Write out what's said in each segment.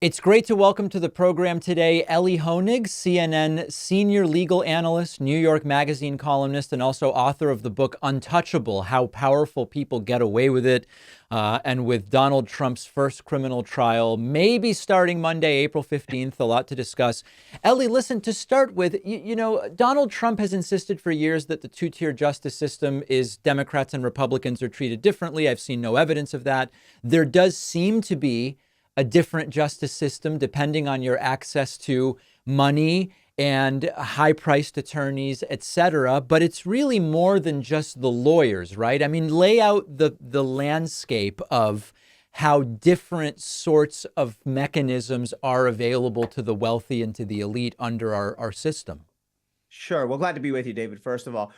It's great to welcome to the program today Elie Honig, CNN senior legal analyst, New York Magazine columnist, and also author of the book Untouchable: How Powerful People Get Away with It. And with Donald Trump's first criminal trial, maybe starting Monday, April 15th, a lot to discuss. Elie, listen, to start with, Donald Trump has insisted for years that the two-tier justice system is Democrats and Republicans are treated differently. I've seen no evidence of that. There does seem to be a different justice system depending on your access to money and high-priced attorneys, et cetera. But it's really more than just the lawyers, right? I mean, lay out the landscape of how different sorts of mechanisms are available to the wealthy and to the elite under our system. Sure. Well, glad to be with you, David, first of all.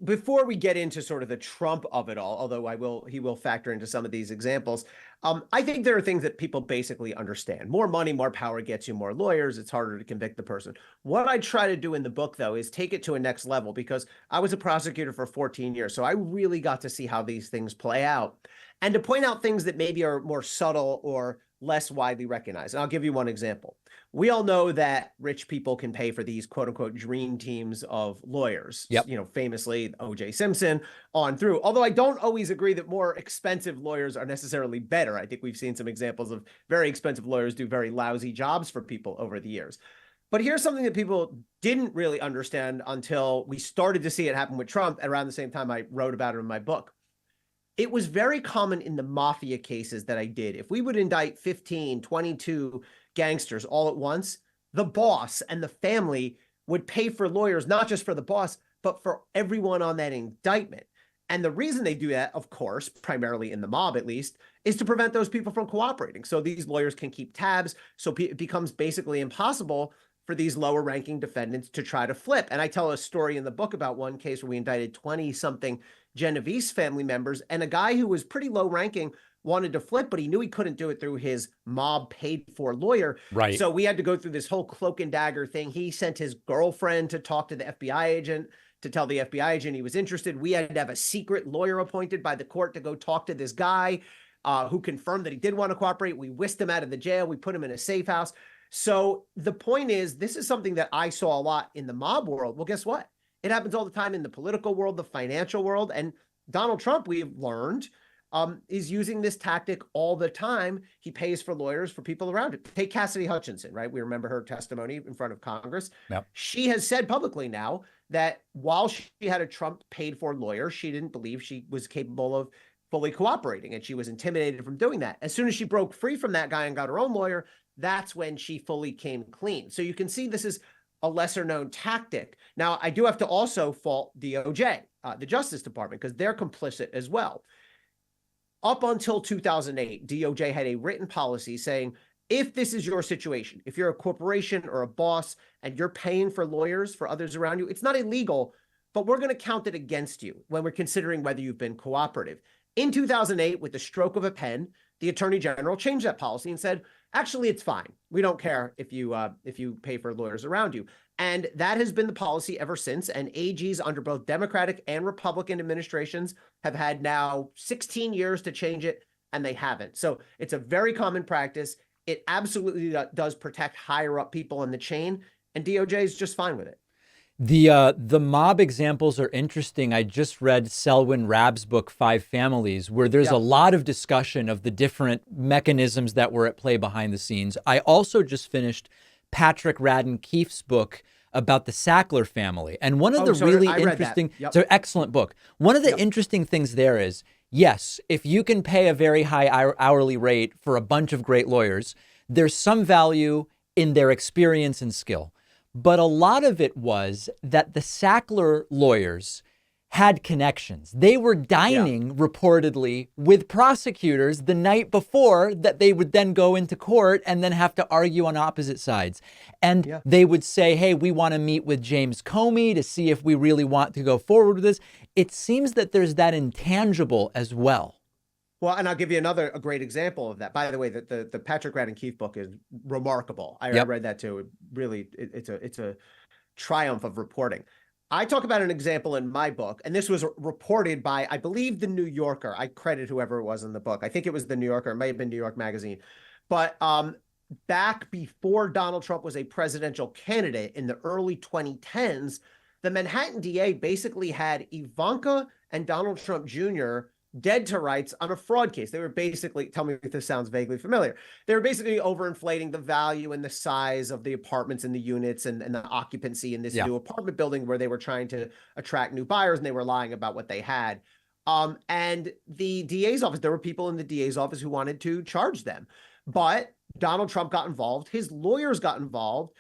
Before we get into sort of the Trump of it all, although he will factor into some of these examples, I think there are things that people basically understand. More money, more power gets you more lawyers. It's harder to convict the person. What I try to do in the book, though, is take it to a next level, because I was a prosecutor for 14 years. So I really got to see how these things play out and to point out things that maybe are more subtle or less widely recognized. And I'll give you one example. We all know that rich people can pay for these quote unquote dream teams of lawyers, Yep. Famously O.J. Simpson on through. Although I don't always agree that more expensive lawyers are necessarily better. I think we've seen some examples of very expensive lawyers do very lousy jobs for people over the years. But here's something that people didn't really understand until we started to see it happen with Trump around the same time I wrote about it in my book. It was very common in the mafia cases that I did. If we would indict 15, 22 gangsters all at once, the boss and the family would pay for lawyers, not just for the boss, but for everyone on that indictment. And the reason they do that, of course, primarily in the mob at least, is to prevent those people from cooperating. So these lawyers can keep tabs. So it becomes basically impossible for these lower ranking defendants to try to flip. And I tell a story in the book about one case where we indicted 20 something Genovese family members, and a guy who was pretty low ranking wanted to flip, but he knew he couldn't do it through his mob paid for lawyer. Right. So we had to go through this whole cloak and dagger thing. He sent his girlfriend to talk to the FBI agent, to tell the FBI agent he was interested. We had to have a secret lawyer appointed by the court to go talk to this guy who confirmed that he did want to cooperate. We whisked him out of the jail. We put him in a safe house. So the point is, this is something that I saw a lot in the mob world. Well, guess what? It happens all the time in the political world, the financial world. And Donald Trump, we've learned, is using this tactic all the time. He pays for lawyers for people around him. Take Cassidy Hutchinson, right? We remember her testimony in front of Congress. Yep. She has said publicly now that while she had a Trump paid for lawyer, she didn't believe she was capable of fully cooperating, and she was intimidated from doing that. As soon as she broke free from that guy and got her own lawyer, that's when she fully came clean. So you can see this is a lesser known tactic. Now, I do have to also fault DOJ, the Justice Department, because they're complicit as well. Up until 2008, DOJ had a written policy saying, if this is your situation, if you're a corporation or a boss and you're paying for lawyers for others around you, it's not illegal, but we're going to count it against you when we're considering whether you've been cooperative. In 2008, with the stroke of a pen, the Attorney General changed that policy and said, actually, it's fine. We don't care if you pay for lawyers around you. And that has been the policy ever since. And AGs under both Democratic and Republican administrations have had now 16 years to change it, and they haven't. So it's a very common practice. It absolutely does protect higher up people in the chain, and DOJ is just fine with it. The mob examples are interesting. I just read Selwyn Rabb's book, Five Families, where there's a lot of discussion of the different mechanisms that were at play behind the scenes. I also just finished Patrick Radden Keefe's book about the Sackler family. And one of the really interesting, it's an excellent book. One of the interesting things there is, yes, if you can pay a very high hourly rate for a bunch of great lawyers, there's some value in their experience and skill. But a lot of it was that the Sackler lawyers had connections. They were dining reportedly with prosecutors the night before that they would then go into court and then have to argue on opposite sides. And they would say, hey, we want to meet with James Comey to see if we really want to go forward with this. It seems that there's that intangible as well. Well, and I'll give you a great example of that. By the way, the Patrick Radden Keefe book is remarkable. I read that too. It's a triumph of reporting. I talk about an example in my book, and this was reported by, I believe, the New Yorker. I credit whoever it was in the book. I think it was the New Yorker. It may have been New York Magazine. But back before Donald Trump was a presidential candidate in the early 2010s, the Manhattan DA basically had Ivanka and Donald Trump Jr. dead to rights on a fraud case. They were basically, tell me if this sounds vaguely familiar, they were basically overinflating the value and the size of the apartments and the units and the occupancy in this Yeah. new apartment building where they were trying to attract new buyers, and they were lying about what they had. And the DA's office, there were people in the DA's office who wanted to charge them. But Donald Trump got involved, his lawyers got involved,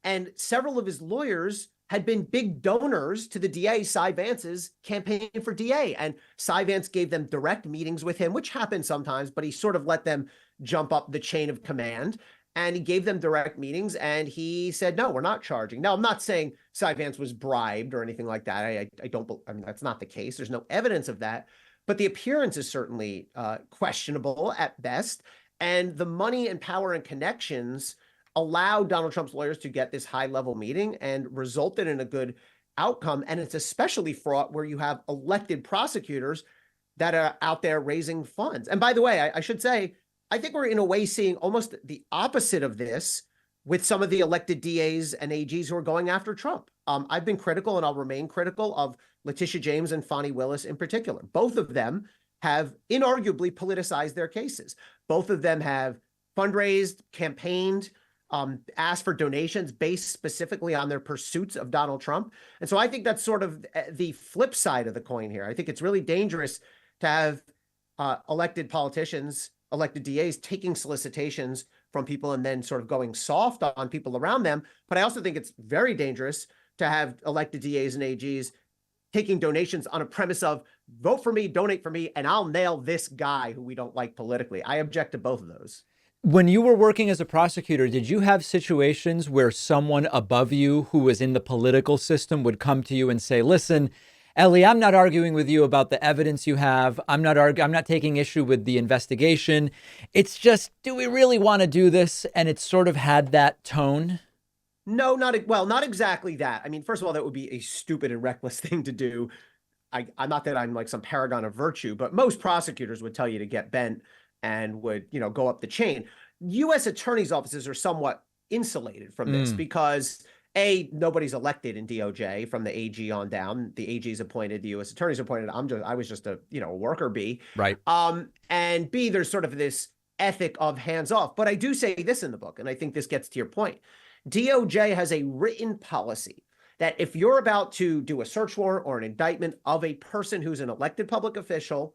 and several of his lawyers had been big donors to the DA, Cy Vance's campaign for DA. And Cy Vance gave them direct meetings with him, which happens sometimes, but he sort of let them jump up the chain of command. And he gave them direct meetings, and he said, no, we're not charging. Now, I'm not saying Cy Vance was bribed or anything like that. I don't, I mean, that's not the case. There's no evidence of that. But the appearance is certainly questionable at best. And the money and power and connections allowed Donald Trump's lawyers to get this high-level meeting and resulted in a good outcome. And it's especially fraught where you have elected prosecutors that are out there raising funds. And by the way, I should say, I think we're in a way seeing almost the opposite of this with some of the elected DAs and AGs who are going after Trump. I've been critical, and I'll remain critical, of Letitia James and Fani Willis in particular. Both of them have inarguably politicized their cases. Both of them have fundraised, campaigned, asked for donations based specifically on their pursuits of Donald Trump. And so I think that's sort of the flip side of the coin here. I think it's really dangerous to have elected politicians, elected DAs taking solicitations from people and then sort of going soft on people around them. But I also think it's very dangerous to have elected DAs and AGs taking donations on a premise of vote for me, donate for me, and I'll nail this guy who we don't like politically. I object to both of those. When you were working as a prosecutor, did you have situations where someone above you who was in the political system would come to you and say, listen, Elie, I'm not arguing with you about the evidence you have. I'm not taking issue with the investigation. It's just, do we really want to do this? And it sort of had that tone. No, not exactly that. I mean, first of all, that would be a stupid and reckless thing to do. I'm not that I'm like some paragon of virtue, but most prosecutors would tell you to get bent and would, go up the chain. U.S. attorneys' offices are somewhat insulated from this because A, nobody's elected in DOJ from the AG on down. The AG is appointed, the U.S. attorney's appointed. I was just a worker bee. Right. And B, there's sort of this ethic of hands off. But I do say this in the book, and I think this gets to your point. DOJ has a written policy that if you're about to do a search warrant or an indictment of a person who's an elected public official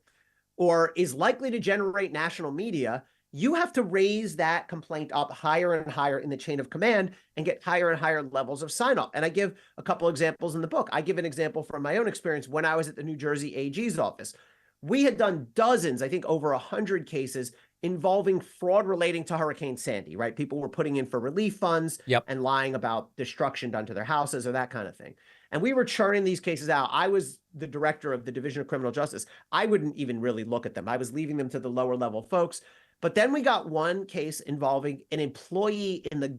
or is likely to generate national media, you have to raise that complaint up higher and higher in the chain of command and get higher and higher levels of sign off. And I give a couple examples in the book. I give an example from my own experience when I was at the New Jersey AG's office. We had done dozens, I think over 100 cases involving fraud relating to Hurricane Sandy, right? People were putting in for relief funds and lying about destruction done to their houses or that kind of thing. And we were churning these cases out. I was the director of the Division of Criminal Justice. I wouldn't even really look at them. I was leaving them to the lower level folks. But then we got one case involving an employee in the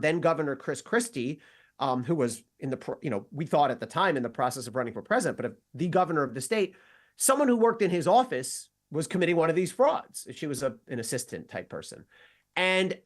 then Governor Chris Christie, who was in the, we thought at the time in the process of running for president, but the governor of the state, someone who worked in his office was committing one of these frauds. She was an assistant type person. And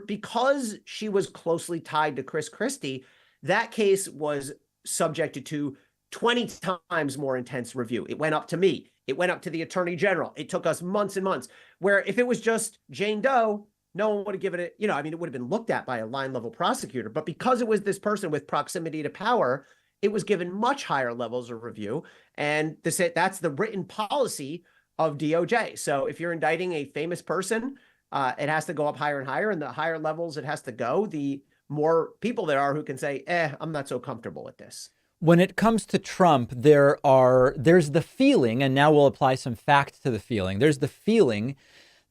because she was closely tied to Chris Christie, that case was subjected to 20 times more intense review. It went up to me. It went up to the attorney general. It took us months and months, where if it was just Jane Doe, no one would have given it, it would have been looked at by a line level prosecutor. But because it was this person with proximity to power, it was given much higher levels of review. And that's the written policy of DOJ. So if you're indicting a famous person, it has to go up higher and higher. And the higher levels it has to go, the more people there are who can say, I'm not so comfortable with this. When it comes to Trump, there's the feeling, and now we'll apply some fact to the feeling. There's the feeling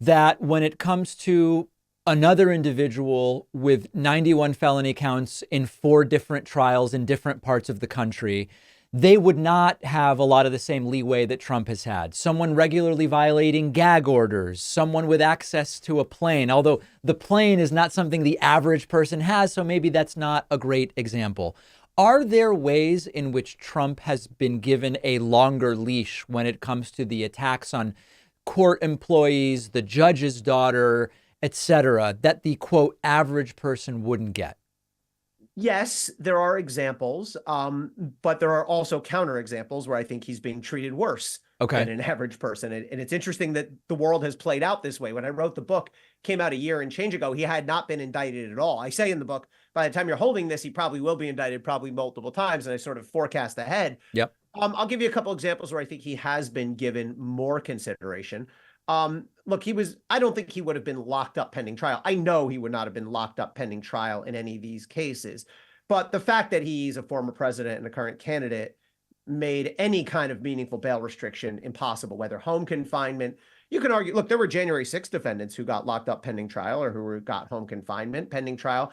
that when it comes to another individual with 91 felony counts in 4 different trials in different parts of the country, they would not have a lot of the same leeway that Trump has had. Someone regularly violating gag orders, someone with access to a plane, although the plane is not something the average person has, so maybe that's not a great example. Are there ways in which Trump has been given a longer leash when it comes to the attacks on court employees, the judge's daughter, etc., that the quote average person wouldn't get? Yes, there are examples, but there are also counterexamples where I think he's being treated worse than Okay. an average person. And it's interesting that the world has played out this way. When I wrote the book, came out a year and change ago, he had not been indicted at all. I say in the book, by the time you're holding this, he probably will be indicted probably multiple times. And I sort of forecast ahead. Yep. I'll give you a couple examples where I think he has been given more consideration. Look, I don't think he would have been locked up pending trial. I know he would not have been locked up pending trial in any of these cases. But the fact that he's a former president and a current candidate made any kind of meaningful bail restriction impossible, whether home confinement. You can argue, look, there were January 6th defendants who got locked up pending trial or who got home confinement pending trial.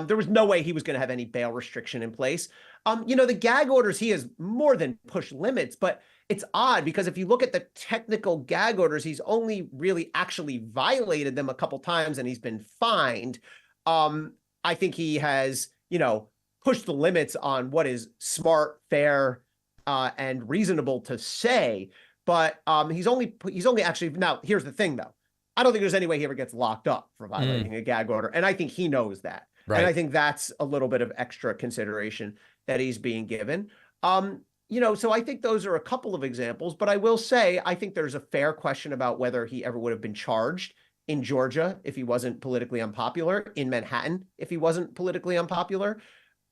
There was no way he was going to have any bail restriction in place. The gag orders, he has more than pushed limits, but it's odd because if you look at the technical gag orders, he's only really actually violated them a couple times and he's been fined. I think he has, pushed the limits on what is smart, fair, and reasonable to say. But he's only actually, now here's the thing though. I don't think there's any way he ever gets locked up for violating a gag order. And I think he knows that. Right. And I think that's a little bit of extra consideration that he's being given. So I think those are a couple of examples, but I will say, I think there's a fair question about whether he ever would have been charged in Georgia if he wasn't politically unpopular, in Manhattan if he wasn't politically unpopular.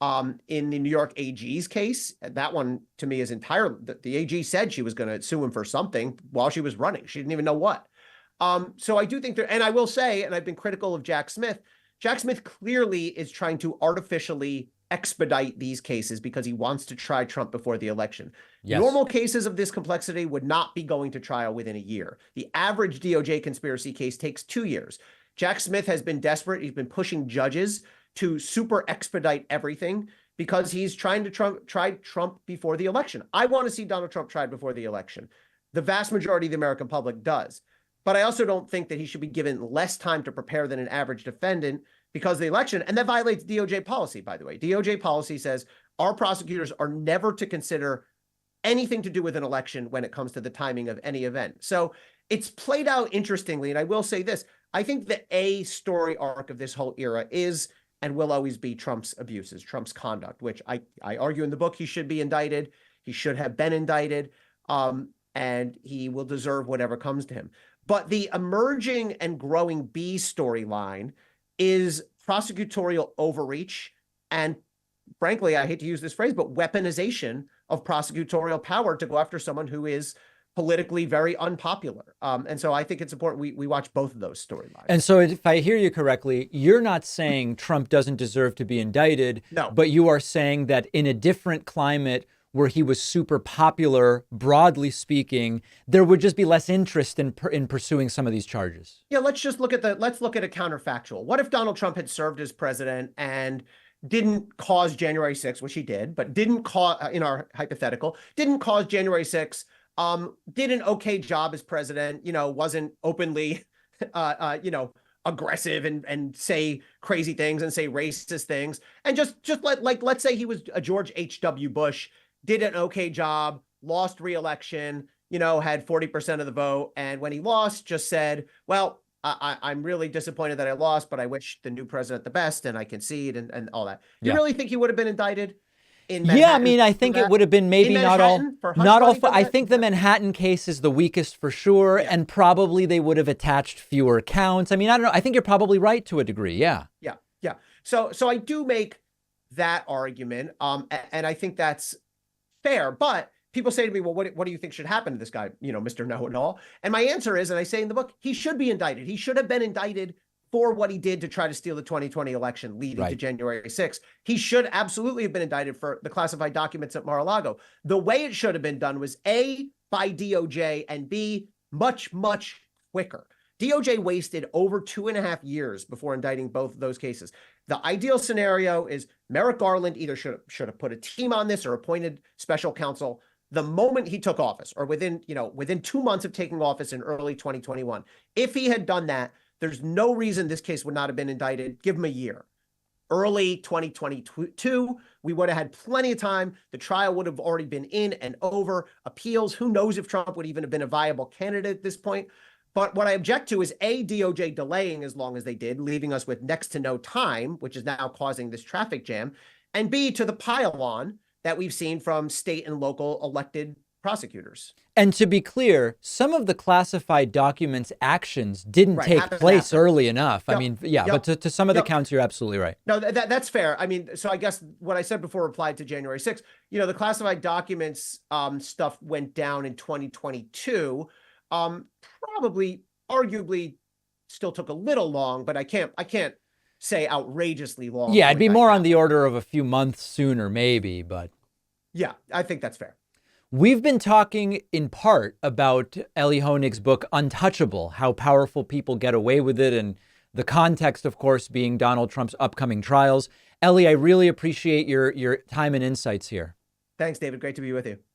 In the New York AG's case, that one to me is entirely, the AG said she was going to sue him for something while she was running. She didn't even know what. So I do think and I will say, and I've been critical of Jack Smith clearly is trying to artificially expedite these cases because he wants to try Trump before the election. Yes. Normal cases of this complexity would not be going to trial within a year. The average DOJ conspiracy case takes 2 years. Jack Smith has been desperate. He's been pushing judges to super expedite everything because he's trying to try Trump before the election. I want to see Donald Trump tried before the election. The vast majority of the American public does. But I also don't think that he should be given less time to prepare than an average defendant because of the election. And that violates DOJ policy, by the way. DOJ policy says our prosecutors are never to consider anything to do with an election when it comes to the timing of any event. So it's played out interestingly. And I will say this, I think the A story arc of this whole era is and will always be Trump's abuses, Trump's conduct, which I argue in the book he should be indicted. He should have been indicted, and he will deserve whatever comes to him. But the emerging and growing B storyline is prosecutorial overreach and, frankly, I hate to use this phrase, but weaponization of prosecutorial power to go after someone who is politically very unpopular. And so I think it's important we watch both of those storylines. And so if I hear you correctly, you're not saying Trump doesn't deserve to be indicted, no, but you are saying that in a different climate where he was super popular, broadly speaking, there would just be less interest in pursuing some of these charges. Yeah, let's look at a counterfactual. What if Donald Trump had served as president and didn't cause January 6th, which he did, but didn't cause, in our hypothetical, didn't cause January 6th, did an okay job as president, wasn't openly, aggressive and say crazy things and say racist things. And just let's say he was a George H.W. Bush, did an okay job, lost re-election, had 40% of the vote. And when he lost, just said, well, I'm really disappointed that I lost, but I wish the new president the best and I concede and all that. You really think he would have been indicted? Yeah, I mean, I think it would have been maybe not all. I think the Manhattan case is the weakest for sure, and probably they would have attached fewer counts. I mean, I don't know. I think you're probably right to a degree. Yeah. So I do make that argument, and I think that's fair. But people say to me, well, what do you think should happen to this guy, Mr. Know-it-all? And my answer is, and I say in the book, he should be indicted. He should have been indicted for what he did to try to steal the 2020 election leading to January 6th. He should absolutely have been indicted for the classified documents at Mar-a-Lago. The way it should have been done was A, by DOJ, and B, much, much quicker. DOJ wasted over 2.5 years before indicting both of those cases. The ideal scenario is Merrick Garland either should have put a team on this or appointed special counsel the moment he took office, or within 2 months of taking office in early 2021. If he had done that, there's no reason this case would not have been indicted. Give him a year. Early 2022, we would have had plenty of time. The trial would have already been in and over. Appeals, who knows if Trump would even have been a viable candidate at this point. But what I object to is DOJ delaying as long as they did, leaving us with next to no time, which is now causing this traffic jam, and B, to the pile-on that we've seen from state and local elected prosecutors. And to be clear, some of the classified documents actions didn't take place early enough. I mean, yeah, but to some of the counts, you're absolutely right. No, that's fair. I mean, so I guess what I said before applied to January 6th. The classified documents stuff went down in 2022. Probably, arguably, still took a little long, but I can't say outrageously long. Yeah, it'd be more on the order of a few months sooner, maybe, but yeah, I think that's fair. We've been talking in part about Elie Honig's book, Untouchable, how powerful people get away with it, and the context, of course, being Donald Trump's upcoming trials. Elie, I really appreciate your time and insights here. Thanks, David. Great to be with you.